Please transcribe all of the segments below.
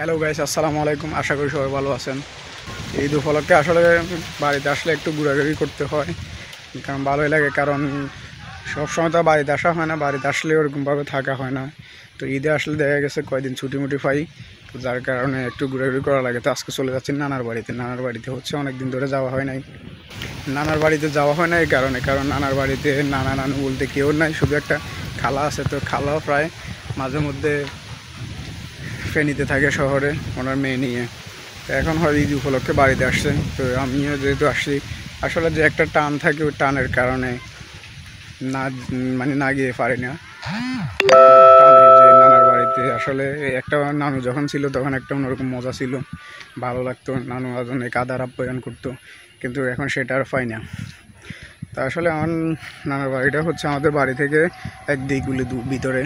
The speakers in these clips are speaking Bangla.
হ্যালো গাইস, আসসালামু আলাইকুম। আশা করি সবাই ভালো আছেন। ঈদ উপলক্ষে আসলে বাড়িতে আসলে একটু ঘোরাঘুরি করতে হয়, কারণ ভালোই লাগে। কারণ সবসময় তো বাড়িতে আসা হয় না, বাড়িতে আসলে ওরকমভাবে থাকা হয় না। তো ঈদে আসলে দেখা গেছে কয়দিন ছুটি মুটি পাই, তো যার কারণে একটু ঘোরাঘুরি করা লাগে। তো আজকে চলে যাচ্ছি নানার বাড়িতে। নানার বাড়িতে হচ্ছে অনেক দিন ধরে যাওয়া হয় নাই। নানার বাড়িতে যাওয়া হয় না এই কারণ নানার বাড়িতে নানা নানু বলতে কেউ নাই, শুধু একটা খালা আছে। তো খালাও প্রায় মাঝে মধ্যে ফেনীতে থাকে শহরে ওনার মেয়ে নিয়ে। তো এখন হয় ঈদ উপলক্ষে বাড়িতে আসছে, তো আমিও যেহেতু আসছি, আসলে যে একটা টান থাকে ওই টানের কারণে না না গিয়ে পারি না। যে নানার বাড়িতে আসলে একটা নানু যখন ছিল তখন একটা অন্যরকম মজা ছিল, ভালো লাগতো। নানু অনেক আদর আপ্যায়ন করতো, কিন্তু এখন সেটা আর পাই না। তা আসলে আমার নানার বাড়িটা হচ্ছে আমাদের বাড়ি থেকে একদিকগুলি ভিতরে।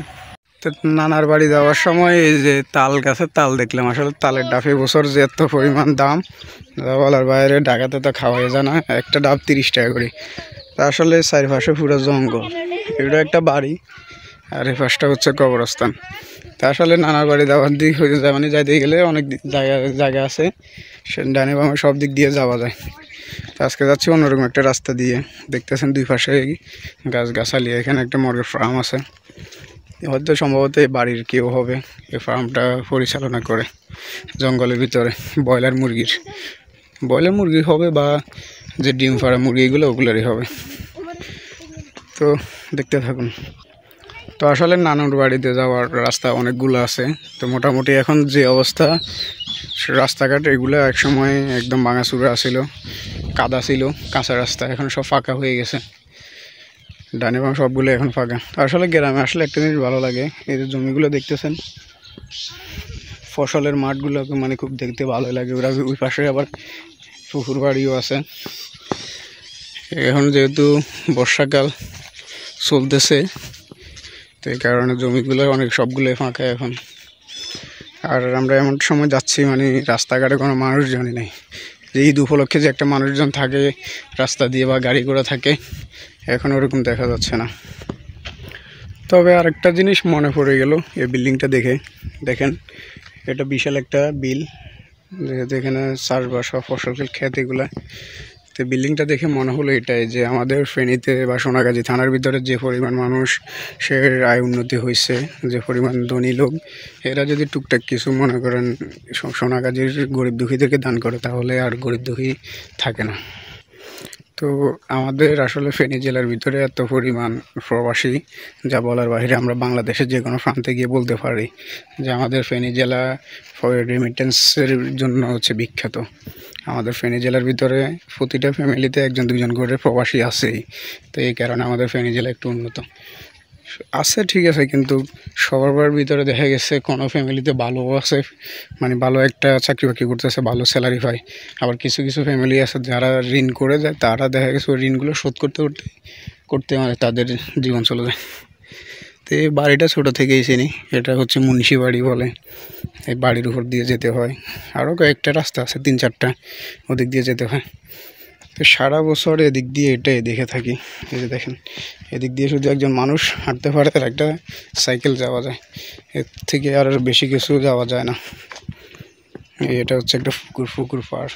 তো নানার বাড়ি যাওয়ার সময় এই যে তাল গাছের তাল দেখলাম। আসলে তালের ডাব বছর যে এত পরিমাণ দাম, বলার বাইরে। ঢাকাতে তো খাওয়াই যায় না, একটা ডাব 30 টাকা করে। তা আসলে চারিপাশে পুরো জঙ্গল। এটা একটা বাড়ি, আর এই পাশটা হচ্ছে কবরস্থান। তা আসলে নানার বাড়ি যাওয়ার দিক হয়ে যায়, মানে যাইতে গেলে অনেক জায়গা আছে, সে ডানে বামে সব দিক দিয়ে যাওয়া যায়। তো আজকে যাচ্ছি অন্যরকম একটা রাস্তা দিয়ে। দেখতেছেন দুই পাশে গাছগাছালি। এখানে একটা মুরগির ফার্ম আছে, হয়তো সম্ভবত এই বাড়ির কেউ হবে এই ফার্মটা পরিচালনা করে। জঙ্গলের ভিতরে ব্রয়লার মুরগি হবে, বা যে ডিম ফাড়া মুরগিগুলো ওগুলোরই হবে। তো দেখতে থাকুন। তো আসলে নানুর বাড়িতে যাওয়ার রাস্তা অনেকগুলো আছে। তো মোটামুটি এখন যে অবস্থা রাস্তাঘাট, এগুলো একসময় একদম ভাঙাচুরা ছিল, কাদা ছিল, কাঁচা রাস্তা। এখন সব ফাঁকা হয়ে গেছে, ডানে বাম সবগুলো এখন ফাঁকা। আসলে গ্রামে আসলে একটা জিনিস ভালো লাগে, এই যে জমিগুলো দেখতেছেন, ফসলের মাঠগুলোকে মানে খুব দেখতে ভালো লাগে। ওরা ওই পাশে আবার পুকুর বাড়িও আছে। এখন যেহেতু বর্ষাকাল চলতেছে, তো এই কারণে জমিগুলো অনেক সবগুলোই ফাঁকা এখন। আর আমরা এমন সময় যাচ্ছি মানে রাস্তাঘাটে কোনো মানুষজনই নেই। যে ঈদ উপলক্ষে যে একটা মানুষজন থাকে রাস্তা দিয়ে বা গাড়ি ঘোড়া থাকে, এখন ওরকম দেখা যাচ্ছে না। তবে আরেকটা জিনিস মনে পড়ে গেল এই বিল্ডিংটা দেখে। দেখেন, এটা বিশাল একটা বিল, যেহেতু এখানে চাষবাস বা ফসল ক্ষেত এগুলা। তো বিল্ডিংটা দেখে মনে হলো এটাই, যে আমাদের ফেনীতে বা সোনাগাজী থানার ভিতরে যে পরিমাণ মানুষ সে আয় উন্নতি হয়েছে, যে পরিমাণ ধনী লোক, এরা যদি টুকটাক কিছু মনে করেন সোনাগাজীর গরিব দুঃখীদেরকে দান করে, তাহলে আর গরিব দুঃখী থাকে না। তো আমাদের আসলে ফেনী জেলার ভিতরে এত পরিমাণ প্রবাসী, যা বলার বাইরে। আমরা বাংলাদেশের যে কোনো প্রান্তে গিয়ে বলতে পারি যে আমাদের ফেনী জেলা রেমিটেন্সের জন্য হচ্ছে বিখ্যাত। আমাদের ফেনী জেলার ভিতরে প্রতিটা ফ্যামিলিতে একজন দুজন করে প্রবাসী আছেই। তো এই কারণে আমাদের ফেনী জেলা একটু উন্নত আছে, ঠিক আছে। কিন্তু সবার ভিতরে দেখা গেছে কোনো ফ্যামিলিতে ভালো আছে, মানে ভালো একটা চাকরি বাকরি করতেছে, ভালো স্যালারি পায়। আবার কিছু কিছু ফ্যামিলি আছে যারা ঋণ করে যায়, তারা দেখা গেছে ওই ঋণগুলো শোধ করতে করতে মানে তাদের জীবন চলে যায়। তো এই বাড়িটা ছোটো থেকেই চিনি, এটা হচ্ছে মুন্সি বাড়ি বলে। এই বাড়ির উপর দিয়ে যেতে হয়, আরও কয়েকটা রাস্তা আছে 3-4টা, ওদিক দিয়ে যেতে হয়। তো সারা বছর এদিক দিয়ে এটাই দেখে থাকি। এই যে দেখেন, এদিক দিয়ে শুধু একজন মানুষ হাঁটতে পারে, আর একটা সাইকেল যাওয়া যায়, এর থেকে আর বেশি কিছু যাওয়া যায় না। এটা হচ্ছে একটা পুকুর পাড়।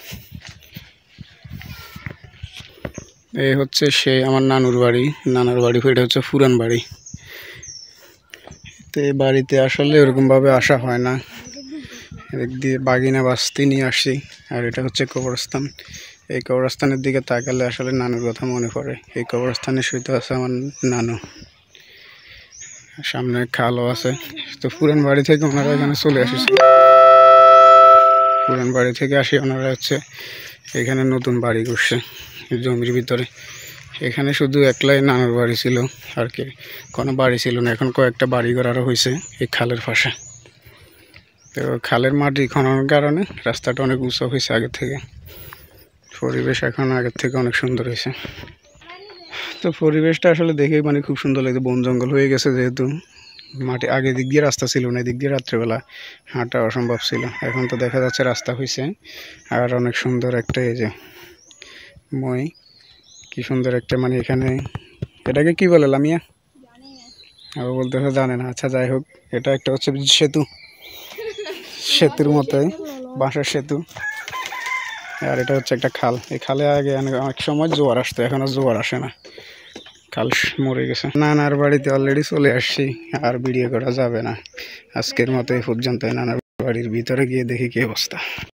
এই হচ্ছে সেই আমার নানার বাড়ি। এটা হচ্ছে পুরান বাড়ি। তো এই বাড়িতে আসলে ওরকমভাবে আসা হয় না। এদিক দিয়ে বাগিনা বাস্তি নিয়ে আসি। আর এটা হচ্ছে কবরস্থান। এই কবরস্থানের দিকে তাকালে আসলে নানুর কথা মনে পড়ে। এই কবরস্থানের সহিত আছে আমার নানু, সামনে খালও আছে। তো পুরান বাড়ি থেকে ওনারা এখানে চলে এসেছে। পুরান বাড়ি থেকে আসি ওনারা হচ্ছে এখানে নতুন বাড়ি করছে জমির ভিতরে। এখানে শুধু একলাই নানুর বাড়ি ছিল, আর কি কোনো বাড়ি ছিল না। এখন কয়েকটা বাড়ি ঘর হয়েছে এই খালের পাশে। তো খালের মাটি খননের কারণে রাস্তাটা অনেক উঁচু হয়েছে আগের থেকে। পরিবেশ এখন আগের থেকে অনেক সুন্দর হয়েছে। তো পরিবেশটা আসলে দেখেই মানে খুব সুন্দর লাগে। বন জঙ্গল হয়ে গেছে, যেহেতু মাটি আগে দিক দিয়ে রাস্তা ছিল না, এদিক দিয়ে রাত্রেবেলা হাঁটা অসম্ভব ছিল। এখন তো দেখা যাচ্ছে রাস্তা হয়েছে, আর অনেক সুন্দর একটা এই যে কি সুন্দর একটা, মানে এখানে এটাকে কি বলে লামিয়া আবার বলতে জানে না। আচ্ছা, যাই হোক, এটা একটা হচ্ছে সেতু। সেতুর মতোই, বাঁশের সেতু। আর এটা হচ্ছে একটা খাল। এই খালে আগে অনেক সময় জোয়ার আসতো, এখন আর জোয়ার আসে না, খাল মরে গেছে। নানার বাড়িতে অলরেডি চলে আসছি, আর ভিডিও করা যাবে না। আজকের মতো এই পর্যন্ত। নানার বাড়ির ভিতরে গিয়ে দেখি কি অবস্থা।